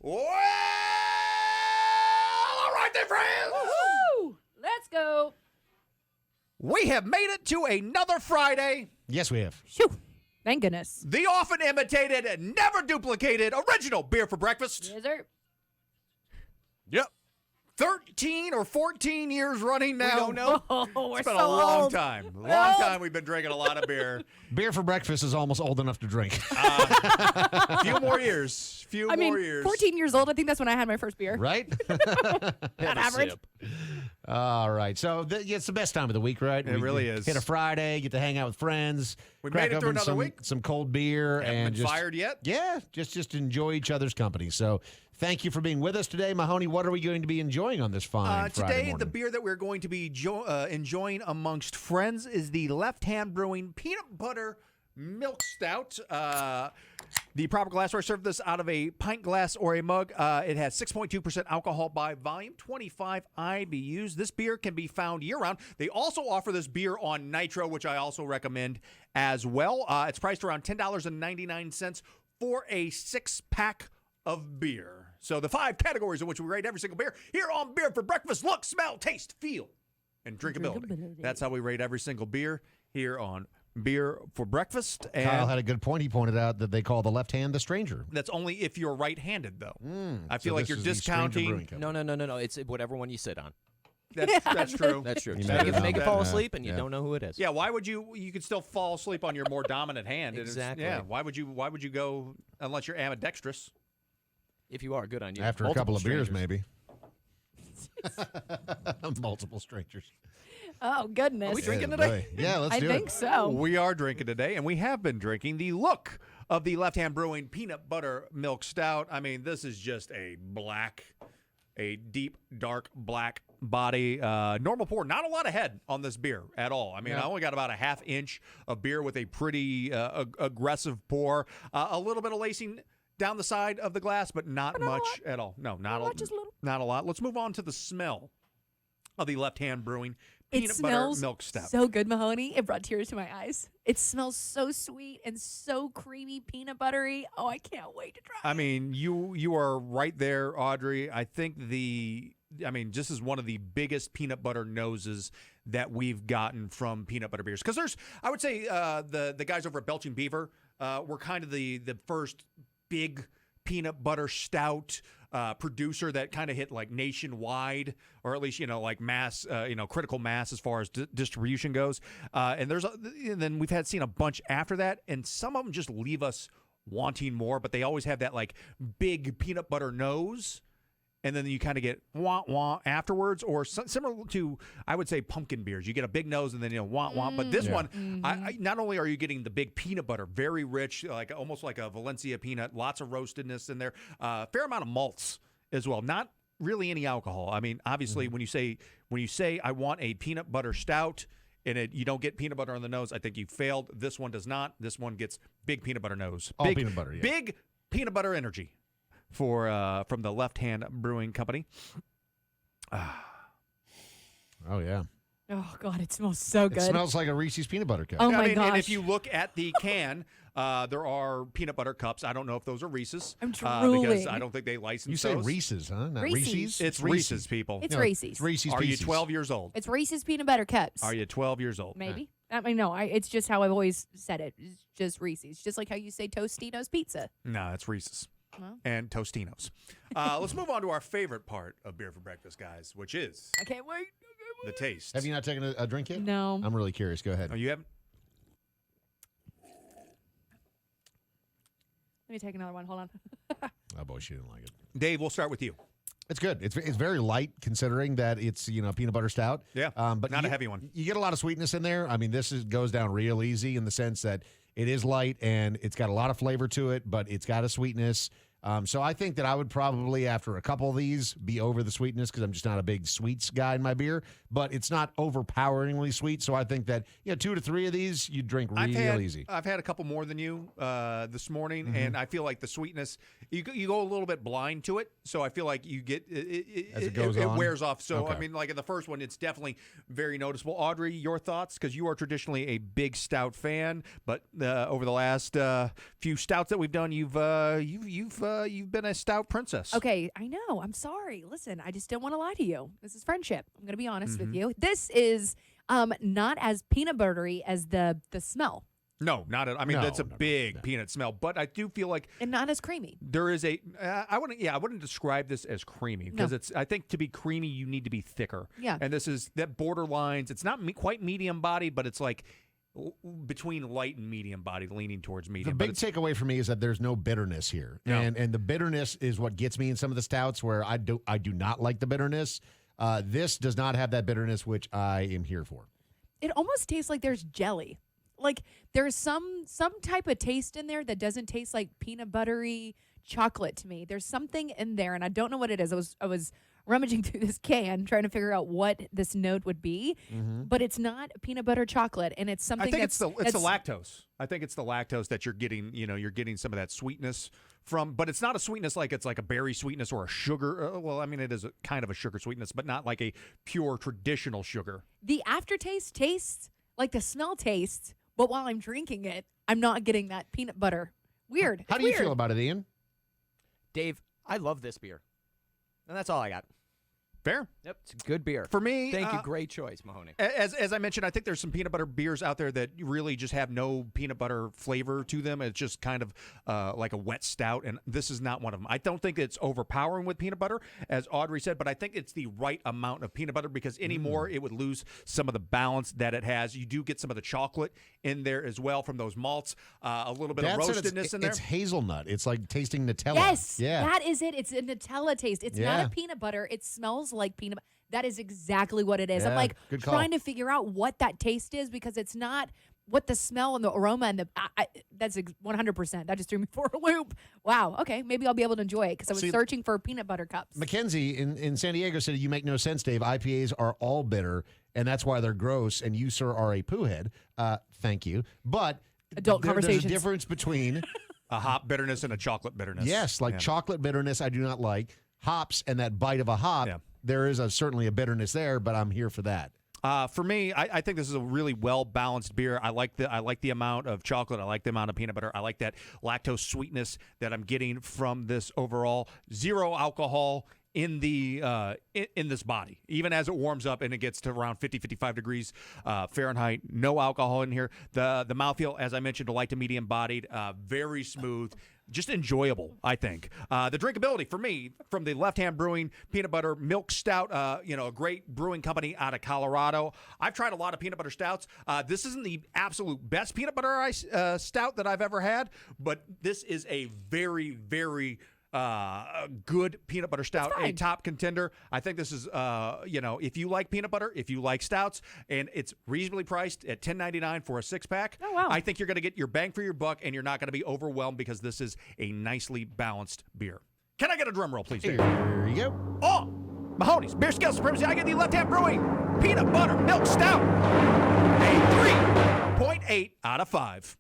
Well, all right then, friends. Woo-hoo! Let's go. We have made it to another Friday. Yes, we have. Phew. Thank goodness. The often imitated and never duplicated original beer for breakfast. Yes, sir. Yep. 13 or 14 years running now. We don't know. Oh, we're It's been so a long old. time. We're Long old. time we've been drinking a lot of beer. Beer for breakfast is almost old enough to drink. A few more years. I mean, 14 years old. I think that's when I had my first beer. Right? On average. All right. So it's the best time of the week, right? It really is. Hit a Friday, get to hang out with friends. We crack made it through open another week. Some cold beer. Haven't and been just fired yet? Yeah, just enjoy each other's company. So thank you for being with us today. Mahoney, what are we going to be enjoying on this fine Friday Today, morning? the beer that we're going to be enjoying amongst friends is the Left Hand Brewing Peanut Butter Milk Stout. The proper glassware, serve this out of a pint glass or a mug. It has 6.2% alcohol by volume, 25 IBUs. This beer can be found year-round. They also offer this beer on Nitro, which I also recommend as well. It's priced around $10.99 for a six-pack of beer. So the 5 categories in which we rate every single beer here on Beer for Breakfast: look, smell, taste, feel, and drinkability. That's how we rate every single beer here on Beer for Breakfast. And Kyle had a good point. He pointed out that they call the left hand the stranger. that's only if you're right-handed, though. I So feel like this you're is the Stranger discounting. Brewing Company. No. It's whatever one you sit on. That's true. That's true. You Just never make it, know. make it fall Yeah. asleep, and you Yeah. don't know who it is. Yeah, why would you could still fall asleep on your more dominant hand. And Exactly. yeah, why would you go unless you're ambidextrous? If you are, good on you. After a Multiple couple of beers, strangers. maybe. Multiple strangers. Oh, goodness. Are we drinking Yeah, today? boy. Yeah, let's I do think it. so. We are drinking today, and we have been drinking the look of the Left Hand Brewing Peanut Butter Milk Stout. I mean, this is just a deep, dark black body. Normal pour. Not a lot of head on this beer at all. I mean, I only got about a half inch of beer with a pretty aggressive pour. A little bit of lacing down the side of the glass, but not much at all. No, not Not just a little. Not a lot. Let's move on to the smell of the Left Hand Brewing It Peanut Butter smells Milk Stout. so good, Mahoney. It brought tears to my eyes. It smells so sweet and so creamy, peanut buttery. Oh, I can't wait to try I it. mean, you are right there, Audrey. I think this is one of the biggest peanut butter noses that we've gotten from peanut butter beers. Because I would say the guys over at Belching Beaver were kind of the first big peanut butter stout producer that kind of hit like nationwide, or at least like mass, critical mass as far as distribution goes. And then we've seen a bunch after that, and some of them just leave us wanting more. But they always have that like big peanut butter nose, and then you kind of get wah wah afterwards, or similar to, I would say, pumpkin beers. You get a big nose and then wah wah. But this one, I not only are you getting the big peanut butter, very rich, like almost like a Valencia peanut, lots of roastedness in there, fair amount of malts as well. Not really any alcohol. I mean, obviously, when you say I want a peanut butter stout, and you don't get peanut butter on the nose, I think you failed. This one does not. This one gets big peanut butter nose. All Big peanut butter, yeah. Big peanut butter energy from the Left Hand Brewing Company. Oh, yeah. Oh, God, it smells so good. It smells like a Reese's peanut butter cup. Oh, my And gosh. if you look at the can, there are peanut butter cups. I don't know if those are Reese's. I'm because drooling. I don't think they license You say those. Reese's, huh? Not Reese's. Reese's? It's Reese's, people. It's You know, Reese's. It's Reese's Are you Pieces. 12 years old? It's Reese's peanut butter cups. Are you 12 years old? Maybe. I mean, no, it's just how I've always said it. It's just Reese's. Just like how you say Tostitos pizza. No, it's Reese's. Well. And Tostinos. Let's move on to our favorite part of Beer for Breakfast, guys, which is I can't wait. the taste. Have you not taken a drink yet? No. I'm really curious. Go ahead. Oh, you haven't? Let me take another one. Hold on. Oh, boy, she didn't like it. Dave, we'll start with you. It's good. It's very light considering that it's peanut butter stout. Yeah, but not a you- heavy one. You get a lot of sweetness in there. I mean, goes down real easy in the sense that it is light and it's got a lot of flavor to it, but it's got a sweetness. So I think that I would probably, after a couple of these, be over the sweetness because I'm just not a big sweets guy in my beer. But it's not overpoweringly sweet. So I think that 2 to 3 of these you drink real easy. I've had a couple more than you this morning, and I feel like the sweetness, you go a little bit blind to it. So I feel like you get As it goes on? wears off. So Okay. I mean, like in the first one, it's definitely very noticeable. Audrey, your thoughts, because you are traditionally a big stout fan, but over the last few stouts that we've done, you've you've been a stout princess. Okay, I know. I'm sorry. Listen, I just don't want to lie to you. This is friendship. I'm going to be honest with you. This is not as peanut buttery as the smell, No, not at. I mean, No, that's a no. big peanut smell, but I do feel like and not as creamy. there is a. I wouldn't describe this as creamy because No. it's. I think to be creamy, you need to be thicker. Yeah. And this is that borderlines. It's not quite medium bodied, but it's like between light and medium bodied, leaning towards The medium. big but it's- takeaway for me is that there's no bitterness here, No. and the bitterness is what gets me in some of the stouts where I do not like the bitterness. This does not have that bitterness, which I am here for. It almost tastes like there's jelly. Like there's some type of taste in there that doesn't taste like peanut buttery chocolate to me. There's something in there, and I don't know what it is. I was rummaging through this can trying to figure out what this note would be, but it's not peanut butter chocolate, and it's something I think that's it's the lactose. I think it's the lactose that you're getting. You're getting some of that sweetness from, but it's not a sweetness like it's like a berry sweetness or a sugar. Well, I mean, it is kind of a sugar sweetness, but not like a pure traditional sugar. the aftertaste tastes like the smell tastes, but while I'm drinking it, I'm not getting that peanut butter. Weird. How It's do you weird. feel about it, Ian? Dave, I love this beer. And that's all I got. Fair Yep, it's a good beer. for me. Thank you. Great choice, Mahoney. As I mentioned, I think there's some peanut butter beers out there that really just have no peanut butter flavor to them. It's just kind of like a wet stout, and this is not one of them. I don't think it's overpowering with peanut butter, as Audrey said, but I think it's the right amount of peanut butter because anymore it would lose some of the balance that it has. You do get some of the chocolate in there as well from those malts, a little bit of Dad said roastedness in there. It's hazelnut. It's like tasting Nutella. Yes, Yeah. that is it. It's a Nutella taste. It's not Yeah. a peanut butter. It smells like peanut butter. That is exactly what it is. I'm Yeah, like good call. trying to figure out what that taste is because it's not what the smell and the aroma and that's 100%. That just threw me for a loop. Wow. Okay, maybe I'll be able to enjoy it because I was See, searching for peanut butter cups. Mackenzie in San Diego said, "You make no sense, Dave. IPAs are all bitter, and that's why they're gross. And you, sir, are a poo head." Thank you, but Adult there's a conversations. difference between A hop bitterness and a chocolate bitterness. yes, like Yeah. chocolate bitterness. I do not like hops and that bite of a hop. Yeah. There is certainly a bitterness there, but I'm here for that. For me, I think this is a really well balanced beer. I like the amount of chocolate. I like the amount of peanut butter. I like that lactose sweetness that I'm getting from this overall. Zero alcohol in the in this body, even as it warms up and it gets to around 50-55 degrees Fahrenheit. No alcohol in here. The mouthfeel, as I mentioned, light to medium bodied, very smooth. Just enjoyable, I think. The drinkability for me from the Left Hand Brewing Peanut Butter Milk Stout, a great brewing company out of Colorado. I've tried a lot of peanut butter stouts. This isn't the absolute best peanut butter stout that I've ever had, but this is a very, very good peanut butter stout, a fine. top contender. I think this is, if you like peanut butter, if you like stouts, and it's reasonably priced at $10.99 for a 6-pack. Oh, wow. I think you're going to get your bang for your buck, and you're not going to be overwhelmed because this is a nicely balanced beer. Can I get a drum roll, please, Dave? Here you go. Oh, Mahoney's Beer Scale Supremacy. I get the Left Hand Brewing Peanut Butter Milk Stout. A 3.8 out of 5.